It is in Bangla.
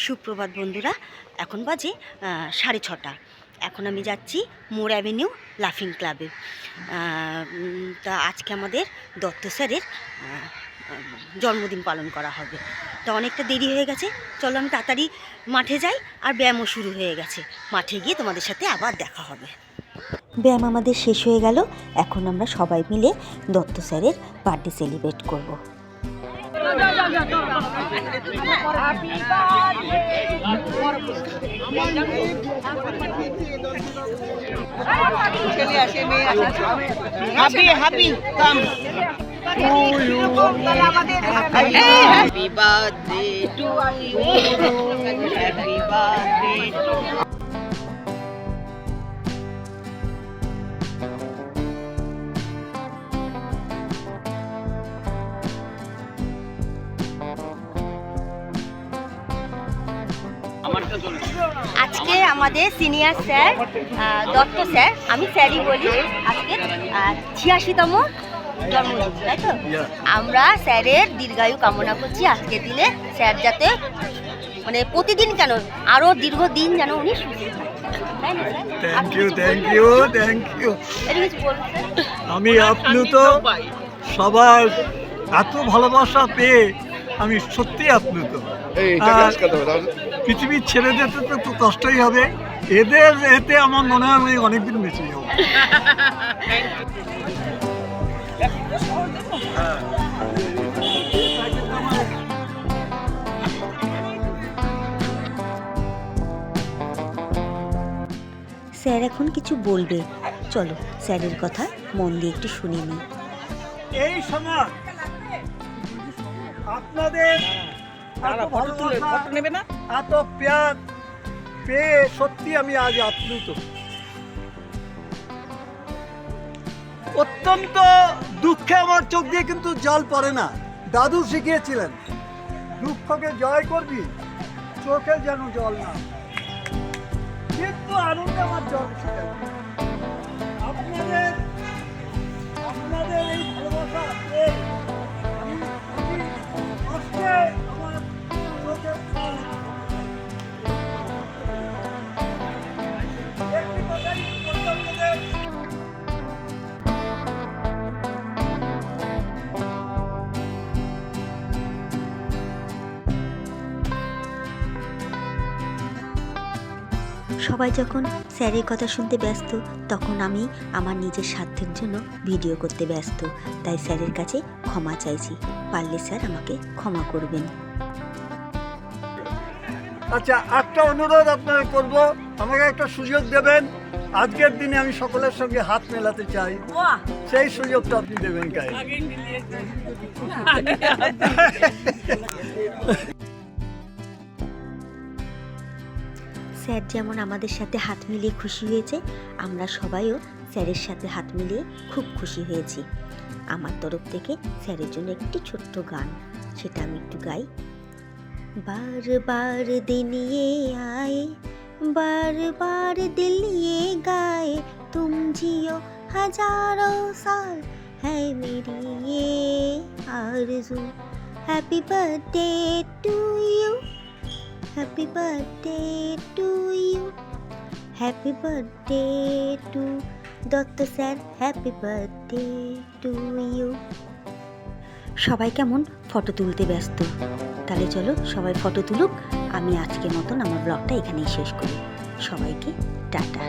সুপ্রভাত বন্ধুরা, এখন বাজে 6:30। এখন আমি যাচ্ছি মোর অ্যাভিনিউ লাফিং ক্লাবে। তা আজকে আমাদের দত্ত স্যারের জন্মদিন পালন করা হবে। তা অনেকটা দেরি হয়ে গেছে, চলো আমি তাড়াতাড়ি মাঠে যাই। আর ব্যায়ামও শুরু হয়ে গেছে, মাঠে গিয়ে তোমাদের সাথে আবার দেখা হবে। ব্যায়াম আমাদের শেষ হয়ে গেল, এখন আমরা সবাই মিলে দত্ত স্যারের বার্থডে সেলিব্রেট করব। Happy, come. Happy birthday to you. Happy birthday to you. আজকে আমাদের সিনিয়র স্যার দত্ত স্যার, আমি স্যারই বলি, আজকে 86তম জন্মদিন, তাই তো? আমরা স্যারের দীর্ঘায়ু কামনা করছি আজকের দিনে। স্যার যাতে মানে প্রতিদিন কেন আরও দীর্ঘদিন যেন উনি সুস্থ থ্যাংক ইউ। আমি আপ্লুত, সবার এত ভালোবাসা পেয়ে আমি সত্যি আপ্লুত। পৃথিবীর ছেলেদের তো একটু কষ্টই হবে, এদের এতে আমার মনে হয় আমি অনেকদিন বেঁচে যাবো। স্যার এখন কিছু বলবে, চলো স্যারের কথা মন দিয়ে একটু শুনে নিই। এই সময় আপনাদের এত প্যার পেয়ে সত্যি আমি আজ আপ্লুত। অত্যন্ত দুঃখে আমার চোখ দিয়ে কিন্তু জল পড়ে না। দাদু শিখিয়েছিলেন, দুঃখকে জয় করবি, চোখে যেন জল না, কিন্তু আনন্দে আমার জল ছিল। আপনাদের এই ভালোবাসা পেয়ে আমি কষ্টে আমার চোখে জল একটি কথাই বলতে আপনাদের, সবাই যখন স্যারের কথা শুনতে ব্যস্ত, তখন আমি আমার নিজের স্বার্থের জন্য ভিডিও করতে ব্যস্ত। তাই স্যারের কাছে ক্ষমা চাইছি, পারলে স্যার আমাকে ক্ষমা করবেন। আচ্ছা, একটা অনুরোধ আপনারা করব, আমাকে একটা সুযোগ দেবেন। আজকের দিনে আমি সকলের সঙ্গে হাত মেলাতে চাই, সেই সুযোগটা আপনি দেবেন কাই? স্যার যেমন আমাদের সাথে হাত মিলিয়ে খুশি হয়েছে, আমরা সবাইও স্যারের সাথে হাত মিলিয়ে খুব খুশি হয়েছি। আমার তরফ থেকে স্যারের জন্য একটি ছোট্ট গান, সেটা আমি একটু গাই। बार बार दिन ये आए, बार बार दिल ये गाए, तुम जियो हजारों साल है मेरी ये आरज़ू। Happy birthday to you, happy birthday to you, happy birthday to Dutta sir, happy birthday to you. সবাই কেমন ফটো তুলতে ব্যস্ত, তাহলে চলো সবাই ফটো তুলুক। আমি আজকের মতন আমার ব্লগটা এখানেই শেষ করি। সবাইকে টাটা।